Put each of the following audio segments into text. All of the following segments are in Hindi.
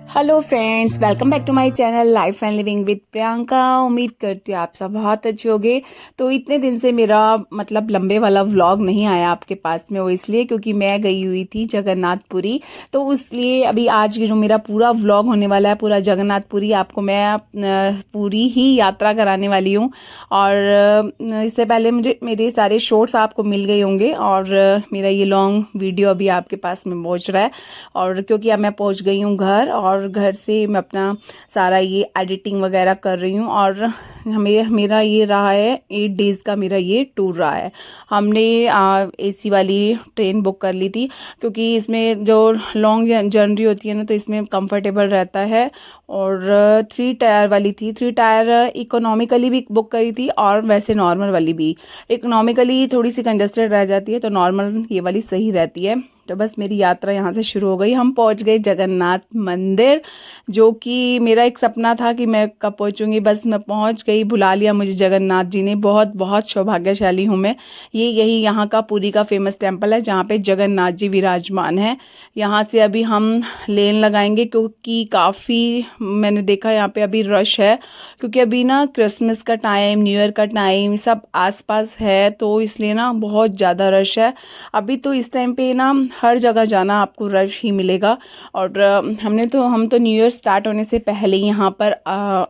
Hello friends, welcome back to my channel life and living with Priyanka. उम्मीद करती हूँ आप सब बहुत अच्छे होंगे। तो इतने दिन से मेरा लंबे वाला व्लॉग नहीं आया आपके पास में, वो इसलिए क्योंकि मैं गई हुई थी जगन्नाथपुरी। तो इसलिए अभी आज जो मेरा पूरा व्लॉग होने वाला है, पूरा जगन्नाथपुरी आपको मैं पूरी ही यात्रा कराने वाली हूँ। और इससे पहले मुझे मेरे सारे शॉर्ट्स आपको मिल गए होंगे और मेरा ये लॉन्ग वीडियो अभी आपके पास में पहुँच रहा है। और क्योंकि अब मैं पहुँच गई हूँ घर, और घर से मैं अपना सारा ये एडिटिंग वगैरह कर रही हूँ। और मेरा ये रहा है 8 डेज़ का, मेरा ये टूर रहा है। हमने एसी वाली ट्रेन बुक कर ली थी, क्योंकि इसमें जो लॉन्ग जर्नी होती है ना, तो इसमें कंफर्टेबल रहता है। और 3 टायर वाली थी, 3 टायर इकोनॉमिकली भी बुक करी थी और वैसे नॉर्मल वाली भी। इकोनॉमिकली थोड़ी सी कंजस्टेड रह जाती है, तो नॉर्मल ये वाली सही रहती है। तो बस मेरी यात्रा यहाँ से शुरू हो गई। हम पहुँच गए जगन्नाथ मंदिर, जो कि मेरा एक सपना था कि मैं कब पहुँचूंगी। बस मैं पहुँच गई, बुला लिया मुझे जगन्नाथ जी ने। बहुत बहुत सौभाग्यशाली हूँ मैं। यही यहाँ का पुरी का फेमस टेम्पल है, जहाँ पे जगन्नाथ जी विराजमान है। यहाँ से अभी हम लेन लगाएंगे, क्योंकि काफ़ी मैंने देखा यहाँ पे अभी रश है, क्योंकि अभी ना क्रिसमस का टाइम, न्यू ईयर का टाइम सब आसपास है, तो इसलिए ना बहुत ज़्यादा रश है अभी। तो इस टाइम पे ना हर जगह जाना आपको रश ही मिलेगा। और हम तो न्यू ईयर स्टार्ट होने से पहले ही यहाँ पर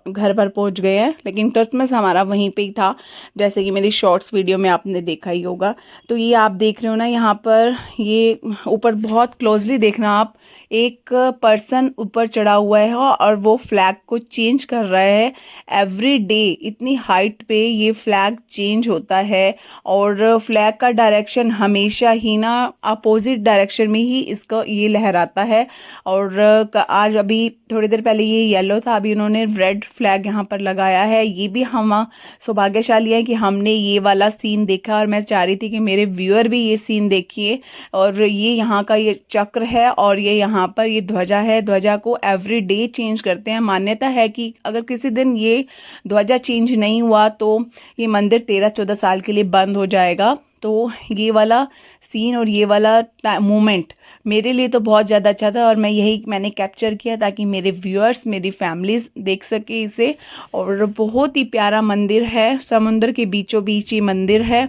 घर पर पहुँच गए हैं, लेकिन क्रिसमस हमारा वहीं पे ही था, जैसे कि मेरी शॉर्ट्स वीडियो में आपने देखा ही होगा। तो ये आप देख रहे हो ना यहाँ पर, ये ऊपर बहुत क्लोजली देखना आप, एक पर्सन ऊपर चढ़ा हुआ है और वो फ्लैग को चेंज कर रहा है एवरी डे। इतनी हाइट पे ये फ्लैग चेंज होता है, और फ्लैग का डायरेक्शन हमेशा ही ना अपोजिट डायरेक्शन में ही इसका ये लहराता है। और आज अभी थोड़ी देर पहले ये येलो था, अभी उन्होंने रेड फ्लैग यहाँ पर लगाया है। ये भी हम सौभाग्यशाली है कि हमने ये वाला सीन देखा, और मैं चाह रही थी कि मेरे व्यूअर भी ये सीन देखिए। और ये यहाँ का ये चक्र है, और ये यहाँ पर ये ध्वजा है। ध्वजा को एवरी डे चेंज करते हैं। मान्यता है कि अगर किसी दिन ये ध्वजा चेंज नहीं हुआ तो ये मंदिर 13-14 साल के लिए बंद हो जाएगा। तो ये वाला सीन और ये वाला मोमेंट मेरे लिए तो बहुत ज़्यादा अच्छा था, और मैंने कैप्चर किया ताकि मेरे व्यूअर्स, मेरी फैमिलीज देख सके इसे। और बहुत ही प्यारा मंदिर है, समुंदर के बीचों बीच ये मंदिर है।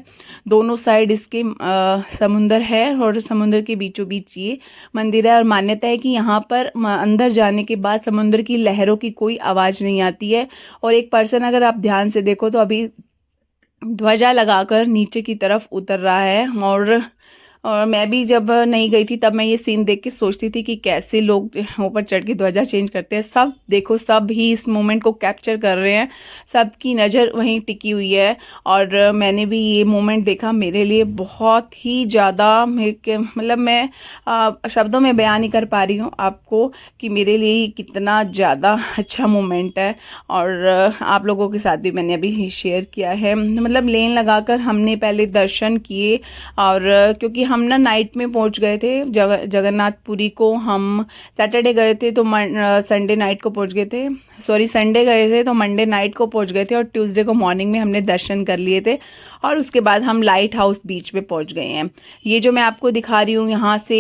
दोनों साइड इसके समुंदर है, और समुंदर के बीचों बीच ये मंदिर है। और मान्यता है कि यहाँ पर अंदर जाने के बाद समुंदर की लहरों की कोई आवाज़ नहीं आती है। और एक पर्सन, अगर आप ध्यान से देखो तो अभी ध्वजा लगाकर नीचे की तरफ उतर रहा है। और मैं भी जब नहीं गई थी तब मैं ये सीन देख के सोचती थी कि कैसे लोग ऊपर चढ़ के ध्वजा चेंज करते हैं। सब देखो, सब ही इस मोमेंट को कैप्चर कर रहे हैं, सबकी नज़र वहीं टिकी हुई है। और मैंने भी ये मोमेंट देखा, मेरे लिए बहुत ही ज़्यादा, मैं शब्दों में बयान नहीं कर पा रही हूँ आपको कि मेरे लिए ये कितना ज़्यादा अच्छा मोमेंट है। और आप लोगों के साथ भी मैंने अभी शेयर किया है। लेन लगाकर हमने पहले दर्शन किए, और क्योंकि हम ना नाइट में पहुंच गए थे जगन्नाथपुरी को। हम सैटरडे गए थे तो संडे नाइट को पहुंच गए थे, सॉरी संडे गए थे तो मंडे नाइट को पहुंच गए थे, और ट्यूसडे को मॉर्निंग में हमने दर्शन कर लिए थे। और उसके बाद हम लाइट हाउस बीच पे पहुंच गए हैं। ये जो मैं आपको दिखा रही हूँ यहाँ से,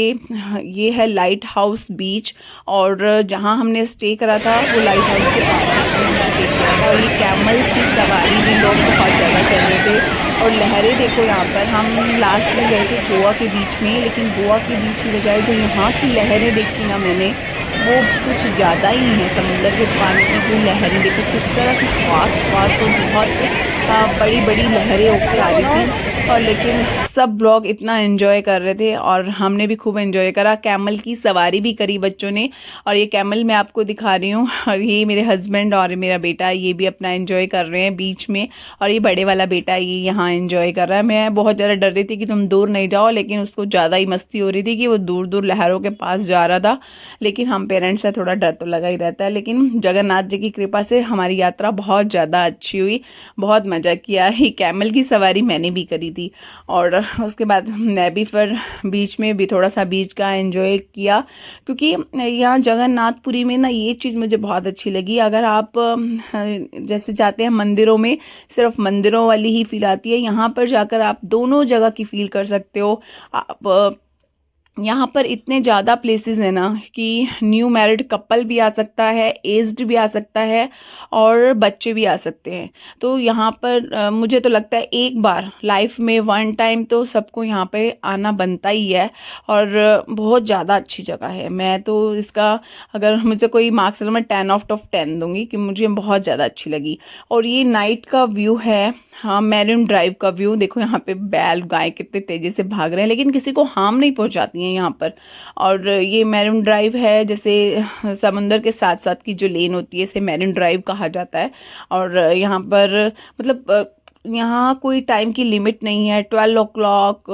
ये है लाइट हाउस बीच। और जहाँ हमने स्टे करा था वो लाइट हाउस के पास स्टे किया था। और ये कैमल की सवारी भी लोग बहुत ज़्यादा कर रहे थे। और लहरें देखो, यहाँ पर हम लास्ट में गए थे गोवा के बीच में, लेकिन गोवा के बीच की बजाय जो यहाँ की लहरें देखी ना मैंने, वो कुछ ज़्यादा ही है। समुद्र के पानी की जो लहरें देखो किस तरह से फास्ट फास्ट और बहुत बड़ी बड़ी लहरें ऊपर आ रही थी। और लेकिन सब लोग इतना एंजॉय कर रहे थे, और हमने भी खूब एंजॉय करा। कैमल की सवारी भी करी बच्चों ने, और ये कैमल मैं आपको दिखा रही हूँ। और ये मेरे हस्बैंड और मेरा बेटा, ये भी अपना एंजॉय कर रहे हैं बीच में। और ये बड़े वाला बेटा ये यहाँ एंजॉय कर रहा है। मैं बहुत ज़्यादा डर रही थी कि तुम दूर नहीं जाओ, लेकिन उसको ज़्यादा ही मस्ती हो रही थी कि वो दूर दूर लहरों के पास जा रहा था। लेकिन हम पेरेंट्स से थोड़ा डर तो लगा ही रहता है। लेकिन जगन्नाथ जी की कृपा से हमारी यात्रा बहुत ज़्यादा अच्छी हुई, बहुत मज़ा किया। ये कैमल की सवारी मैंने भी करी थी। और उसके बाद मैं भी फिर बीच में भी थोड़ा सा बीच का एंजॉय किया, क्योंकि यहाँ जगन्नाथपुरी में ना ये चीज़ मुझे बहुत अच्छी लगी। अगर आप जैसे जाते हैं मंदिरों में, सिर्फ मंदिरों वाली ही फील आती है, यहाँ पर जाकर आप दोनों जगह की फील कर सकते हो। आप यहाँ पर इतने ज़्यादा प्लेसेस हैं ना कि न्यू मैरिड कपल भी आ सकता है, एज्ड भी आ सकता है और बच्चे भी आ सकते हैं। तो यहाँ पर मुझे तो लगता है एक बार लाइफ में वन टाइम तो सबको यहाँ पे आना बनता ही है। और बहुत ज़्यादा अच्छी जगह है। मैं तो इसका अगर मुझे कोई मार्क्स मैं 10 आउट ऑफ 10 दूंगी कि मुझे बहुत ज़्यादा अच्छी लगी। और ये नाइट का व्यू है, हाँ, मैरिन ड्राइव का व्यू देखो। यहाँ पे बैल गाय कितने तेजी से भाग रहे हैं लेकिन किसी को हार्म नहीं पहुंचाती हैं यहाँ पर। और ये मैरिन ड्राइव है, जैसे समुंदर के साथ साथ की जो लेन होती है इसे मैरिन ड्राइव कहा जाता है। और यहाँ पर मतलब यहाँ कोई टाइम की लिमिट नहीं है। 12 o'clock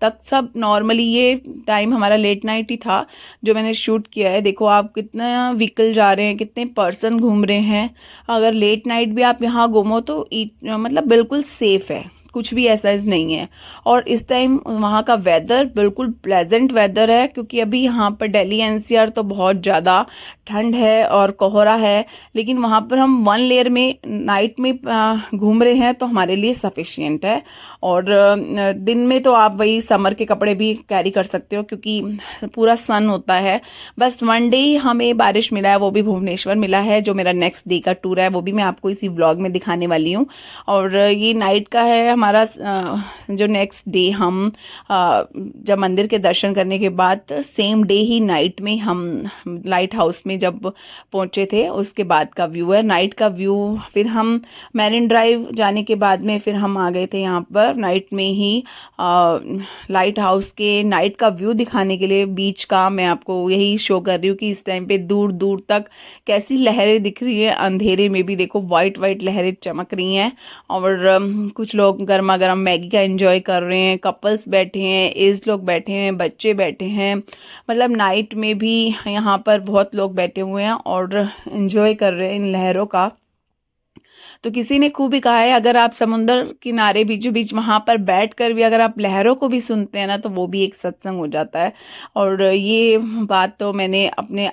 तक सब नॉर्मली, ये टाइम हमारा लेट नाइट ही था जो मैंने शूट किया है। देखो आप कितना व्हीकल जा रहे हैं, कितने पर्सन घूम रहे हैं। अगर लेट नाइट भी आप यहाँ घूमो तो मतलब बिल्कुल सेफ है, कुछ भी ऐसा नहीं है। और इस टाइम वहाँ का वेदर बिल्कुल प्लेजेंट वेदर है, क्योंकि अभी यहाँ पर दिल्ली एनसीआर तो बहुत ज़्यादा ठंड है और कोहरा है। लेकिन वहाँ पर हम वन लेयर में नाइट में घूम रहे हैं तो हमारे लिए सफिशियंट है। और दिन में तो आप वही समर के कपड़े भी कैरी कर सकते हो क्योंकि पूरा सन होता है। बस वन डे ही हमें बारिश मिला है, वो भी भुवनेश्वर मिला है। जो मेरा नेक्स्ट डे का टूर है वो भी मैं आपको इसी व्लॉग में दिखाने वाली हूँ। और ये नाइट का है हमारा जो नेक्स्ट डे हम जब मंदिर के दर्शन करने के बाद सेम डे ही नाइट में हम लाइट हाउस में जब पहुंचे थे उसके बाद का व्यू है, नाइट का व्यू। फिर हम मैरिन ड्राइव जाने के बाद में फिर हम आ गए थे यहाँ पर नाइट में ही लाइट हाउस के नाइट का व्यू दिखाने के लिए। बीच का मैं आपको यही शो कर रही हूँ कि इस टाइम पे दूर दूर तक कैसी लहरें दिख रही है। अंधेरे में भी देखो वाइट वाइट लहरें चमक रही हैं। और कुछ लोग गर्मा गर्म मैगी का एंजॉय कर रहे हैं, कपल्स बैठे हैं, एज लोग बैठे हैं, बच्चे बैठे हैं। मतलब नाइट में भी यहाँ पर बहुत लोग बैठे हुए हैं और एंजॉय कर रहे हैं इन लहरों का। तो किसी ने खूब ही कहा है अगर आप समुंदर किनारे बीचों बीच वहां पर बैठ कर भी अगर आप लहरों को भी सुनते हैं ना तो वो भी एक सत्संग हो जाता है। और ये बात तो मैंने अपने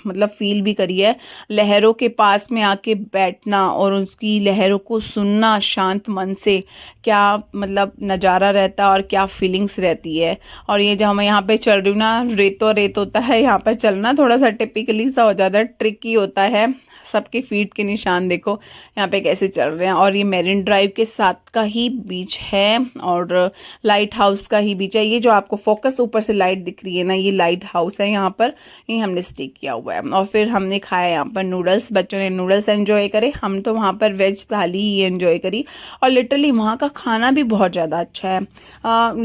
मतलब फील भी करी है। लहरों के पास में आके बैठना और उसकी लहरों को सुनना शांत मन से, क्या मतलब नज़ारा रहता है और क्या फीलिंग्स रहती है। और ये जब मैं यहाँ पे चल रही हूँ ना, रेतो रेत होता है यहाँ पर चलना, थोड़ा सा टिपिकली सा हो जाता है, ट्रिकी होता है। सबके फीट के निशान देखो यहाँ पे कैसे चल रहे हैं। और ये मेरिन ड्राइव के साथ का ही बीच है और लाइट हाउस का ही बीच है। ये जो आपको फोकस ऊपर से लाइट दिख रही है ना, ये लाइट हाउस है यहाँ पर, ये हमने स्टे किया हुआ है। और फिर हमने खाया यहाँ पर नूडल्स, बच्चों ने नूडल्स एंजॉय करे, हम तो वहाँ पर वेज थाली ही एंजॉय करी। और लिटरली वहाँ का खाना भी बहुत ज़्यादा अच्छा है।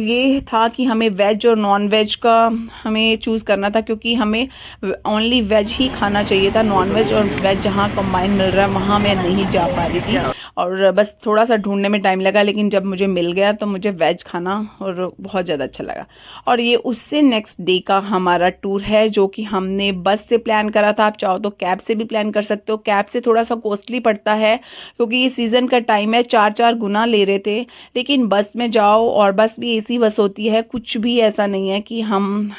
ये था कि हमें वेज और नॉन वेज का हमें चूज़ करना था, क्योंकि हमें ओनली वेज ही खाना चाहिए था। नॉन वेज और वेज जहाँ कंबाइन मिल रहा है वहाँ मैं नहीं जा पा रही थी और बस थोड़ा सा ढूंढने में टाइम लगा। लेकिन जब मुझे मिल गया तो मुझे वेज खाना और बहुत ज़्यादा अच्छा लगा। और ये उससे नेक्स्ट डे का हमारा टूर है जो कि हमने बस से प्लान करा था। आप चाहो तो कैब से भी प्लान कर सकते हो। कैब से थोड़ा सा कॉस्टली पड़ता है क्योंकि ये सीज़न का टाइम है, 4-4 गुना ले रहे थे। लेकिन बस में जाओ, और बस भी एसी बस होती है, कुछ भी ऐसा नहीं है कि हम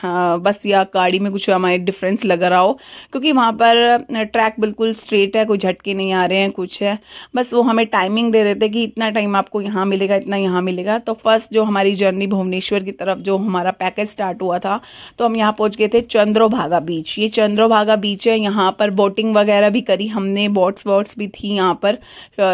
बस या गाड़ी में कुछ हमारे डिफरेंस लग रहा हो, क्योंकि वहाँ पर ट्रैक बिल्कुल स्ट्रेट है, कोई झटके नहीं आ रहे हैं कुछ है। बस वो हमें टाइमिंग दे देते कि इतना टाइम आपको यहाँ मिलेगा, इतना यहाँ मिलेगा। तो फर्स्ट जो हमारी जर्नी भुवनेश्वर की तरफ जो हमारा पैकेज स्टार्ट हुआ था तो हम यहाँ पहुँच गए थे चंद्रोभागा बीच। ये चंद्रोभागा बीच है, यहाँ पर बोटिंग वगैरह भी करी हमने, बोट्स वॉट्स भी थी यहाँ पर।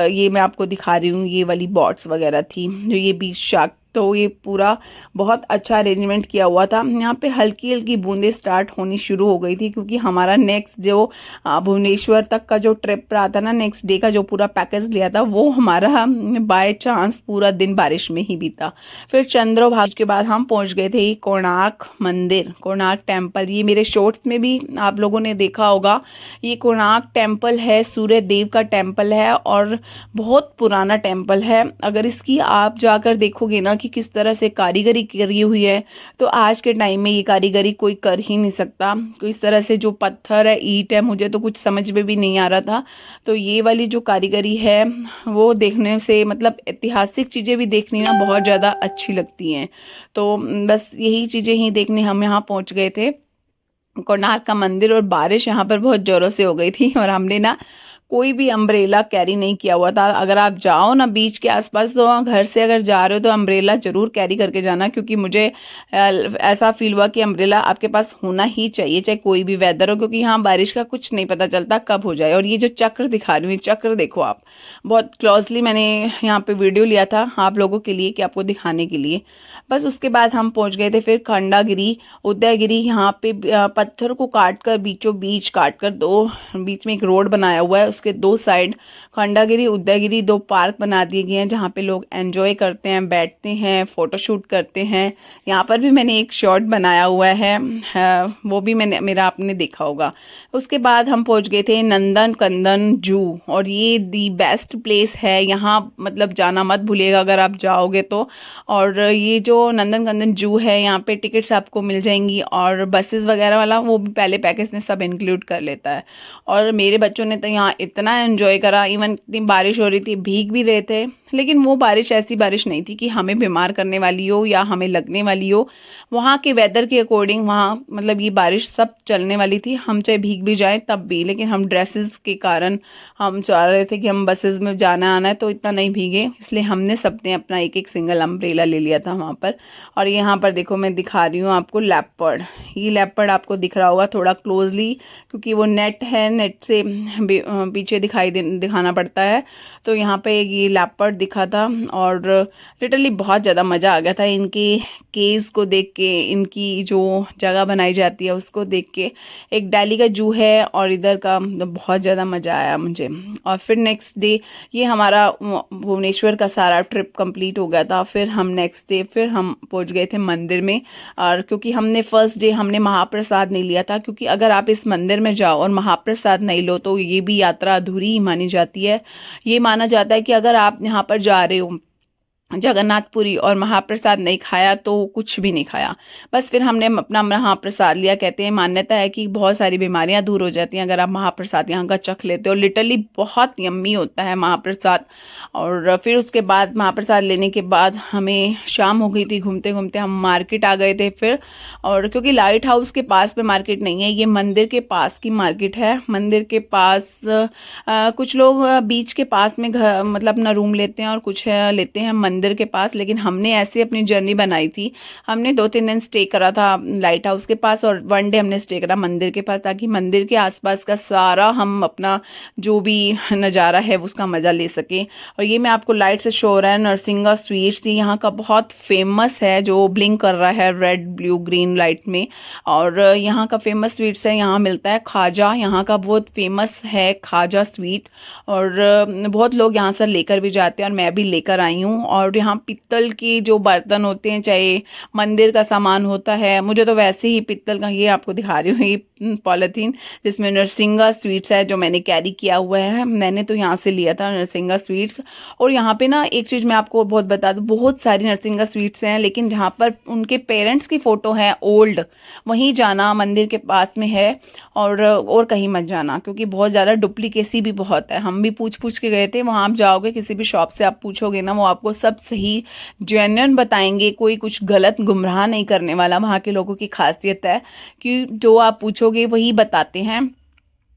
ये मैं आपको दिखा रही हूँ, ये वाली बोट्स वगैरह थी जो ये बीच शार्क। तो ये पूरा बहुत अच्छा अरेंजमेंट किया हुआ था। यहाँ पे हल्की हल्की बूंदें स्टार्ट होनी शुरू हो गई थी क्योंकि हमारा नेक्स्ट जो भुवनेश्वर तक का जो ट्रिप रहा था ना, नेक्स्ट डे का जो पूरा पैकेज लिया था, वो हमारा बाय चांस पूरा दिन बारिश में ही बीता। फिर चंद्रोभागा के बाद हम पहुंच गए थे कोणार्क मंदिर, कोणार्क टेम्पल। ये मेरे शॉर्ट्स में भी आप लोगों ने देखा होगा। ये कोणार्क टेम्पल है, सूर्य देव का टेम्पल है और बहुत पुराना टेम्पल है। अगर इसकी आप जाकर देखोगे ना कि किस तरह से कारीगरी करी हुई है, तो आज के टाइम में ये कारीगरी कोई कर ही नहीं सकता। तो इस तरह से जो पत्थर है, ईंट है, मुझे तो कुछ समझ में भी नहीं आ रहा था। तो ये वाली जो कारीगरी है वो देखने से, मतलब ऐतिहासिक चीज़ें भी देखनी ना बहुत ज़्यादा अच्छी लगती हैं। तो बस यही चीज़ें ही देखने हम यहाँ पहुँच गए थे, कोणार्क का मंदिर। और बारिश यहाँ पर बहुत ज़ोरों से हो गई थी और हमने ना कोई भी अम्ब्रेला कैरी नहीं किया हुआ था। अगर आप जाओ ना बीच के आसपास तो घर से अगर जा रहे हो तो अम्ब्रेला ज़रूर कैरी करके जाना, क्योंकि मुझे ऐसा फील हुआ कि अम्ब्रेला आपके पास होना ही चाहिए चाहे कोई भी वेदर हो, क्योंकि यहाँ बारिश का कुछ नहीं पता चलता कब हो जाए। और ये जो चक्र दिखा रही हूँ, ये चक्र देखो आप, बहुत क्लोजली मैंने यहाँ पे वीडियो लिया था आप लोगों के लिए कि आपको दिखाने के लिए। बस उसके बाद हम पहुंच गए थे फिर खंडागिरी उदयगिरी। यहाँ पे पत्थर को काट कर बीचों बीच काट कर दो बीच में एक रोड बनाया हुआ है, उसके दो साइड खंडागिरी उदयगिरी दो पार्क बना दिए गए हैं जहाँ पे लोग एंजॉय करते हैं, बैठते हैं, फोटोशूट करते हैं। यहाँ पर भी मैंने एक शॉट बनाया हुआ है, वो भी मैंने मेरा आपने देखा होगा। उसके बाद हम पहुंच गए थे नंदन कंदन जू, और ये दी बेस्ट प्लेस है, यहाँ मतलब जाना मत भूलिएगा अगर आप जाओगे तो। और ये जो नंदन कंदन जू है यहाँ पे टिकट्स आपको मिल जाएंगी, और बसेस वगैरह वाला वो भी पहले पैकेज में सब इंक्लूड कर लेता है। और मेरे बच्चों ने तो यहाँ इतना एंजॉय करा, इवन इतनी बारिश हो रही थी, भीग भी रहे थे, लेकिन वो बारिश ऐसी बारिश नहीं थी कि हमें बीमार करने वाली हो या हमें लगने वाली हो। वहाँ के वेदर के अकॉर्डिंग वहाँ मतलब ये बारिश सब चलने वाली थी, हम चाहे भीग भी जाएं तब भी, लेकिन हम ड्रेसेस के कारण हम चाह रहे थे कि हम बसेस में जाना आना है तो इतना नहीं भीगे, इसलिए हमने सबने अपना एक एक सिंगल अम्ब्रेला ले लिया था वहाँ पर। और यहाँ पर देखो मैं दिखा रही हूँ आपको लेपर्ड, ये लेपर्ड आपको दिख रहा होगा थोड़ा क्लोजली, क्योंकि वो नेट है, नेट से पीछे दिखाना पड़ता है। तो यहाँ पे ये लेपर्ड दिखा था, और लिटरली बहुत ज़्यादा मज़ा आ गया था इनके केज को देख के, इनकी जो जगह बनाई जाती है उसको देख के। एक दिल्ली का जू है और इधर का, बहुत ज़्यादा मज़ा आया मुझे। और फिर नेक्स्ट डे ये हमारा भुवनेश्वर का सारा ट्रिप कंप्लीट हो गया था। फिर हम नेक्स्ट डे फिर हम पहुंच गए थे मंदिर में, और क्योंकि हमने फर्स्ट डे हमने महाप्रसाद नहीं लिया था, क्योंकि अगर आप इस मंदिर में जाओ और महाप्रसाद नहीं लो तो ये भी यात्रा अधूरी ही मानी जाती है। ये माना जाता है कि अगर आप यहाँ पर जा रहे हो जगन्नाथपुरी और महाप्रसाद नहीं खाया तो कुछ भी नहीं खाया। बस फिर हमने अपना महाप्रसाद लिया। कहते हैं मान्यता है कि बहुत सारी बीमारियां दूर हो जाती हैं अगर आप महाप्रसाद यहाँ का चख लेते हो। लिटरली बहुत यम्मी होता है महाप्रसाद। और फिर उसके बाद महाप्रसाद लेने के बाद हमें शाम हो गई थी, घूमते घूमते हम मार्केट आ गए थे फिर। और क्योंकि लाइट हाउस के पास में मार्केट नहीं है, ये मंदिर के पास की मार्केट है। मंदिर के पास कुछ लोग बीच के पास में घर मतलब अपना रूम लेते हैं और कुछ लेते हैं मंदिर के पास, लेकिन हमने ऐसे अपनी जर्नी बनाई थी। हमने 2-3 दिन स्टे करा था लाइट हाउस के पास और 1 डे हमने स्टे करा मंदिर के पास, ताकि मंदिर के आसपास का सारा हम अपना जो भी नज़ारा है उसका मज़ा ले सकें। और ये मैं आपको लाइट से शो रहा है नरसिंगा स्वीट्स, यहाँ का बहुत फेमस है जो ब्लिंक कर रहा है रेड ब्लू ग्रीन लाइट में। और यहाँ का फेमस स्वीट्स है, यहाँ मिलता है खाजा, यहाँ का बहुत फेमस है खाजा स्वीट। और बहुत लोग यहाँ से लेकर भी जाते हैं और मैं भी लेकर आई हूँ। और यहाँ पित्तल के जो बर्तन होते हैं, चाहे मंदिर का सामान होता है, मुझे तो वैसे ही पित्तल का, ये आपको दिखा रही हूँ ये पॉलिथीन जिसमें नरसिंगा स्वीट्स है जो मैंने कैरी किया हुआ है, मैंने तो यहाँ से लिया था नरसिंगा स्वीट्स। और यहाँ पे ना एक चीज़ मैं आपको बहुत बता दूँ, बहुत सारी नरसिंगा स्वीट्स हैं, लेकिन जहाँ पर उनके पेरेंट्स की फ़ोटो है ओल्ड, वहीं जाना, मंदिर के पास में है। और कहीं मत जाना, क्योंकि बहुत ज़्यादा डुप्लीकेसी भी बहुत है। हम भी पूछ पूछ के गए थे, वहाँ आप जाओगे किसी भी शॉप से आप पूछोगे ना, वो आपको सब सही जेन्युइन बताएंगे, कोई कुछ गलत गुमराह नहीं करने वाला। वहाँ के लोगों की खासियत है कि जो आप पूछोगे वही बताते हैं,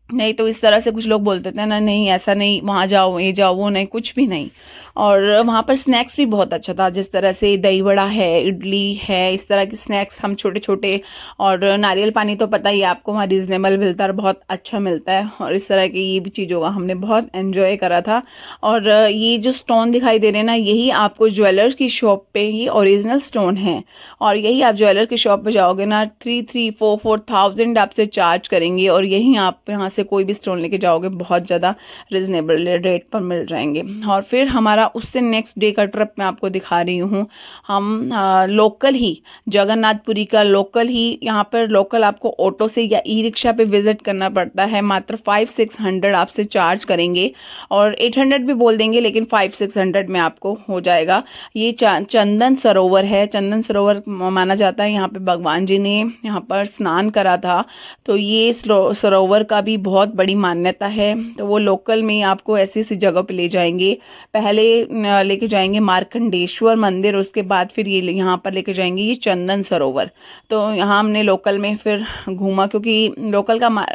नहीं तो इस तरह से कुछ लोग बोलते थे ना, नहीं ऐसा नहीं, वहाँ जाओ ये जाओ वो नहीं, कुछ भी नहीं। और वहाँ पर स्नैक्स भी बहुत अच्छा था, जिस तरह से दही वड़ा है, इडली है, इस तरह के स्नैक्स हम छोटे छोटे। और नारियल पानी तो पता ही है आपको वहाँ रीजनेबल मिलता है और बहुत अच्छा मिलता है। और इस तरह की ये भी चीज़ों का हमने बहुत एंजॉय करा था। और ये जो स्टोन दिखाई दे रहे हैं ना, यही आपको ज्वेलर्स की शॉप पे ही ओरिजिनल स्टोन है। और यही आप ज्वेलर की शॉप पे जाओगे ना, 3,000-4,000 आपसे चार्ज करेंगे, और यही आप यहाँ से कोई भी स्टोन लेके जाओगे बहुत ज़्यादा रिजनेबल रेट पर मिल जाएंगे। और फिर हमारा उससे नेक्स्ट डे का ट्रिप मैं आपको दिखा रही हूँ। हम लोकल ही जगन्नाथपुरी का लोकल ही, यहाँ पर लोकल आपको ऑटो से या ई रिक्शा पे विजिट करना पड़ता है। मात्र 500-600 आपसे चार्ज करेंगे, और 800 भी बोल देंगे, लेकिन 500-600 में आपको हो जाएगा। ये चंदन सरोवर है, चंदन सरोवर माना जाता है, यहाँ पे भगवान जी ने यहाँ पर स्नान करा था। तो ये सरोवर का भी बहुत बड़ी मान्यता है। तो वो लोकल में आपको ऐसी ऐसी जगह पे ले जाएंगे। पहले लेके जाएंगे मार्कंडेश्वर मंदिर, उसके बाद फिर ये यहाँ पर लेके जाएंगे ये चंदन सरोवर। तो यहाँ हमने लोकल में फिर घूमा, क्योंकि लोकल का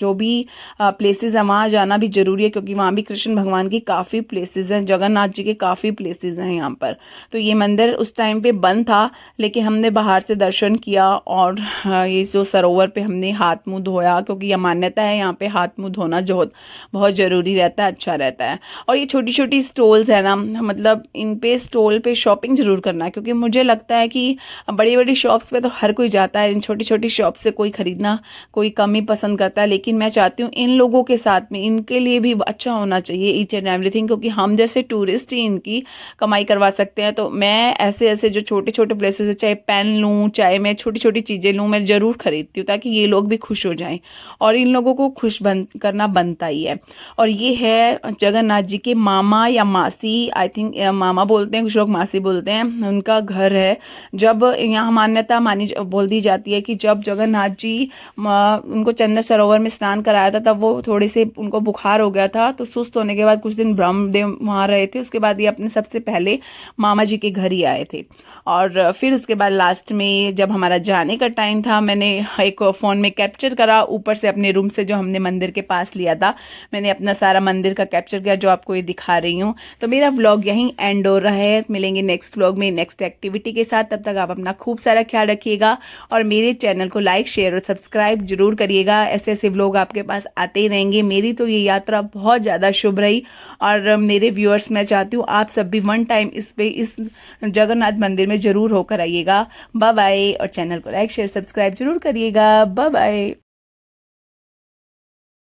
जो भी प्लेसेस है वहाँ जाना भी जरूरी है, क्योंकि वहाँ भी कृष्ण भगवान की काफ़ी प्लेसेस हैं, जगन्नाथ जी के काफ़ी प्लेसेस हैं यहाँ पर। तो ये मंदिर उस टाइम पे बंद था, लेकिन हमने बाहर से दर्शन किया और ये जो सरोवर पे हमने हाथ मुंह धोया, क्योंकि यह मान्यता है यहाँ पे हाथ मुंह धोना जो बहुत ज़रूरी रहता है, अच्छा रहता है। और ये छोटी छोटी स्टॉल्स है ना, मतलब इन पे स्टॉल पे शॉपिंग ज़रूर करना है, क्योंकि मुझे लगता है कि बड़ी बड़ी शॉप्स पे तो हर कोई जाता है, इन छोटी छोटी शॉप से कोई खरीदना कोई कम ही पसंद करता है। लेकिन मैं चाहती हूँ इन लोगों के साथ में इनके लिए भी अच्छा होना चाहिए ईच एंड एवरीथिंग, क्योंकि हम जैसे टूरिस्ट ही इनकी कमाई करवा सकते हैं। तो मैं ऐसे ऐसे जो छोटे छोटे प्लेसेस है, चाहे पेन लूँ, चाहे मैं छोटी छोटी चीज़ें लूँ, मैं ज़रूर खरीदती हूँ, ताकि ये लोग भी खुश हो जाएं, और इन लोगों को खुश करना बनता ही है। और ये है जगन्नाथ जी के मामा या मासी, आई थिंक मामा बोलते हैं, कुछ लोग मासी बोलते हैं, उनका घर है। जब यहाँ मान्यता बोल दी जाती है कि जब जगन्नाथ जी उनको चंदन सरोवर में स्नान कराया था, तब वो थोड़े से उनको बुखार हो गया था। तो सुस्त होने के बाद कुछ दिन ब्रह्मदेव वहाँ रहे थे, उसके बाद ये अपने सबसे पहले मामा जी के घर ही आए थे। और फिर उसके बाद लास्ट में जब हमारा जाने का टाइम था, मैंने एक फ़ोन में कैप्चर करा ऊपर से, अपने रूम से जो हमने मंदिर के पास लिया था, मैंने अपना सारा मंदिर का कैप्चर किया, जो आपको ये दिखा रही हूँ। तो मेरा व्लॉग यहीं एंड हो रहा है। मिलेंगे नेक्स्ट व्लॉग में नेक्स्ट एक्टिविटी के साथ। तब तक आप अपना खूब सारा ख्याल रखिएगा, और मेरे चैनल को लाइक शेयर और सब्सक्राइब जरूर करिएगा। ऐसे ऐसे व्लॉग आपके पास आते ही रहेंगे। मेरी तो ये यात्रा बहुत ज़्यादा शुभ रही, और मेरे व्यूअर्स, मैं चाहती हूँ आप सब भी वन टाइम इस जगन्नाथ मंदिर में जरूर होकर आइएगा। बाय बाय, और चैनल को लाइक शेयर सब्सक्राइब जरूर करिएगा। Bye bye.